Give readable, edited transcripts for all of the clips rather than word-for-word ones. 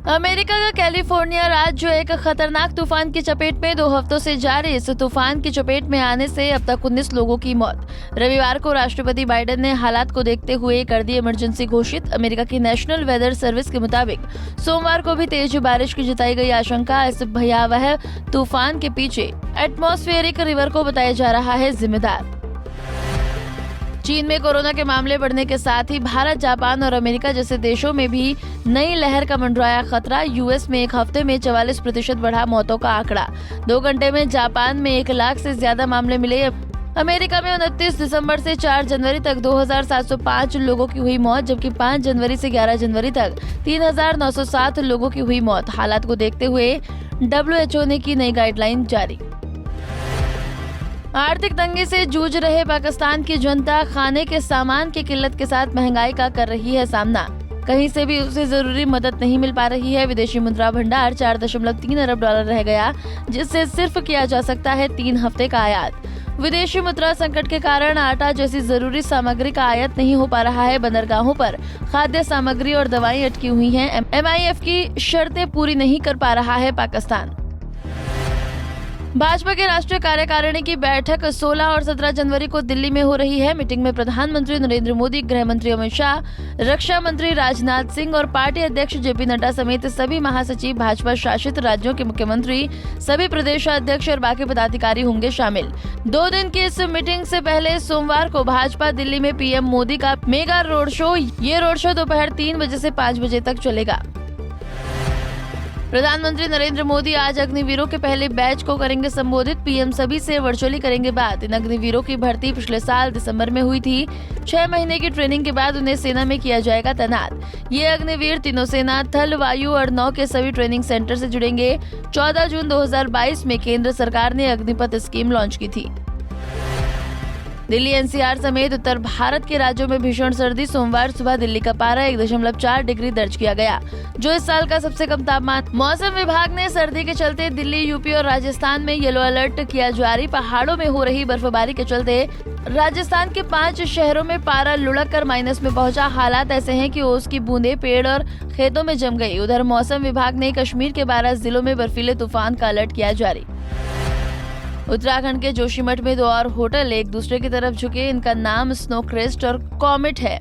America का California राज्य जो एक खतरनाक तूफान की चपेट में 2 हफ्तों से जारी इस तूफान की चपेट में आने से अब तक 19 लोगों की मौत। रविवार को राष्ट्रपति बाइडेन ने हालात को देखते हुए कर दी इमरजेंसी घोषित। अमेरिका की नेशनल वेदर सर्विस के मुताबिक सोमवार को भी तेज बारिश की जताई गई आशंका। इस भयावह तूफान के पीछे एटमॉस्फेरिक रिवर को बताया जा रहा है जिम्मेदार। चीन में कोरोना के मामले बढ़ने के साथ ही भारत, जापान और अमेरिका जैसे देशों में भी नई लहर का मंडराया खतरा। यूएस में एक हफ्ते में 44% बढ़ा मौतों का आंकड़ा। 2 घंटे में जापान में 1 लाख से ज्यादा मामले मिले। अमेरिका में 29 दिसंबर से 4 जनवरी तक 2705 लोगों की हुई मौत, जबकि 5 जनवरी से 11 जनवरी तक 3907 लोगों की हुई मौत। हालात को देखते हुए WHO ने की नई गाइडलाइन जारी। आर्थिक तंगी से जूझ रहे पाकिस्तान की जनता खाने के सामान की किल्लत के साथ महंगाई का कर रही है सामना। कहीं से भी उसे जरूरी मदद नहीं मिल पा रही है। विदेशी मुद्रा भंडार 4.3 अरब डॉलर रह गया, जिससे सिर्फ किया जा सकता है 3 हफ्ते का आयात। विदेशी मुद्रा संकट के कारण आटा जैसी जरूरी सामग्री का आयात नहीं हो पा रहा है। बंदरगाहों पर खाद्य सामग्री और दवाएं अटकी हुई हैं। MIF की शर्तें पूरी नहीं कर पा रहा है पाकिस्तान। भाजपा के राष्ट्रीय कार्यकारिणी की बैठक 16 और 17 जनवरी को दिल्ली में हो रही है। मीटिंग में प्रधानमंत्री नरेंद्र मोदी, गृह मंत्री अमित शाह, रक्षा मंत्री राजनाथ सिंह और पार्टी अध्यक्ष JP नड्डा समेत सभी महासचिव, भाजपा शासित राज्यों के मुख्यमंत्री, सभी प्रदेशाध्यक्ष और बाकी पदाधिकारी होंगे शामिल। 2 दिन की इस मीटिंग से पहले सोमवार को भाजपा दिल्ली में PM मोदी का मेगा रोड शो। ये रोड शो दोपहर 3 बजे से 5 बजे तक चलेगा। प्रधानमंत्री नरेंद्र मोदी आज अग्निवीरों के पहले बैच को करेंगे संबोधित। PM सभी से वर्चुअली करेंगे बात। इन अग्निवीरों की भर्ती पिछले साल दिसंबर में हुई थी। 6 महीने की ट्रेनिंग के बाद उन्हें सेना में किया जाएगा तैनात। ये अग्निवीर तीनों सेना, थल, वायु और नौ के सभी ट्रेनिंग सेंटर से जुड़ेंगे। 14 जून 2022 में केंद्र सरकार ने अग्निपथ स्कीम लॉन्च की थी। दिल्ली, NCR समेत उत्तर भारत के राज्यों में भीषण सर्दी। सोमवार सुबह दिल्ली का पारा 1.4 डिग्री दर्ज किया गया, जो इस साल का सबसे कम तापमान। मौसम विभाग ने सर्दी के चलते दिल्ली, यूपी और राजस्थान में येलो अलर्ट किया जारी। पहाड़ों में हो रही बर्फबारी के चलते राजस्थान के 5 शहरों में पारा लुढ़क कर माइनस में पहुंचा। हालात ऐसे हैं कि ओस की बूंदें पेड़ और खेतों में जम गई। उधर मौसम विभाग ने कश्मीर के 12 जिलों में बर्फीले तूफान का अलर्ट किया जारी। उत्तराखंड के जोशीमठ में 2 और होटल एक दूसरे की तरफ झुके। इनका नाम स्नो क्रेस्ट और कॉमेट है।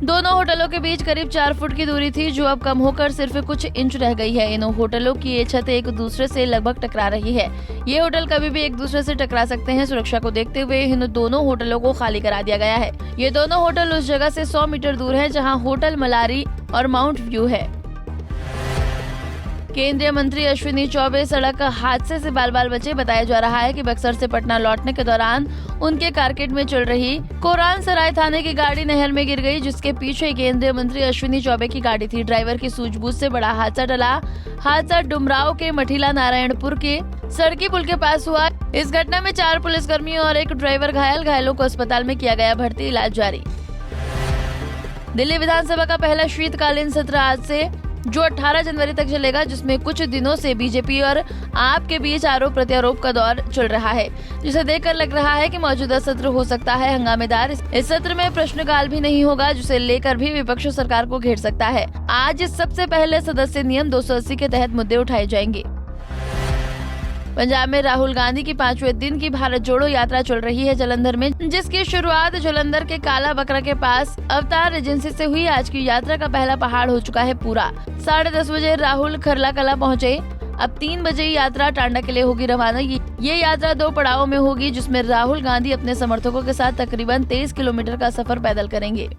दोनों होटलों के बीच करीब 4 फुट की दूरी थी, जो अब कम होकर सिर्फ कुछ इंच रह गई है। इन होटलों की ये छत एक दूसरे से लगभग टकरा रही है। ये होटल कभी भी एक दूसरे से टकरा सकते हैं। सुरक्षा को देखते हुए इन दोनों होटलों को खाली करा दिया गया है। ये दोनों होटल उस जगह से 100 मीटर दूर है जहाँ होटल मलारी और माउंट व्यू है। केंद्रीय मंत्री अश्विनी चौबे सड़क हादसे से बाल बचे। बताया जा रहा है कि बक्सर से पटना लौटने के दौरान उनके कारकेट में चल रही कोरान सराय थाने की गाड़ी नहर में गिर गई, जिसके पीछे केंद्रीय मंत्री अश्विनी चौबे की गाड़ी थी। ड्राइवर की सूझबूझ से बड़ा हादसा टला। हादसा डुमराव के मठीला नारायणपुर के सड़की पुल के पास हुआ। इस घटना में 4 पुलिसकर्मियों और एक ड्राइवर घायल। घायलों को अस्पताल में किया गया भर्ती, इलाज जारी। दिल्ली विधानसभा का पहला शीतकालीन सत्र आज से, जो 18 जनवरी तक चलेगा, जिसमें कुछ दिनों से बीजेपी और आप के बीच आरोप प्रत्यारोप का दौर चल रहा है, जिसे देखकर लग रहा है कि मौजूदा सत्र हो सकता है हंगामेदार। इस सत्र में प्रश्नकाल भी नहीं होगा, जिसे लेकर भी विपक्ष सरकार को घेर सकता है। आज सबसे पहले सदस्य नियम 280 के तहत मुद्दे उठाए जाएंगे। पंजाब में राहुल गांधी की 5वें दिन की भारत जोड़ो यात्रा चल रही है जालंधर में, जिसकी शुरुआत जालंधर के काला बकरा के पास अवतार एजेंसी से हुई। आज की यात्रा का पहला पहाड़ हो चुका है पूरा। 10:30 बजे राहुल खरला कला पहुंचे। अब 3 बजे यात्रा टांडा के लिए होगी रवाना। ये यात्रा 2 पड़ावों में होगी, जिसमें राहुल गांधी अपने समर्थकों के साथ तकरीबन 23 किलोमीटर का सफर पैदल करेंगे।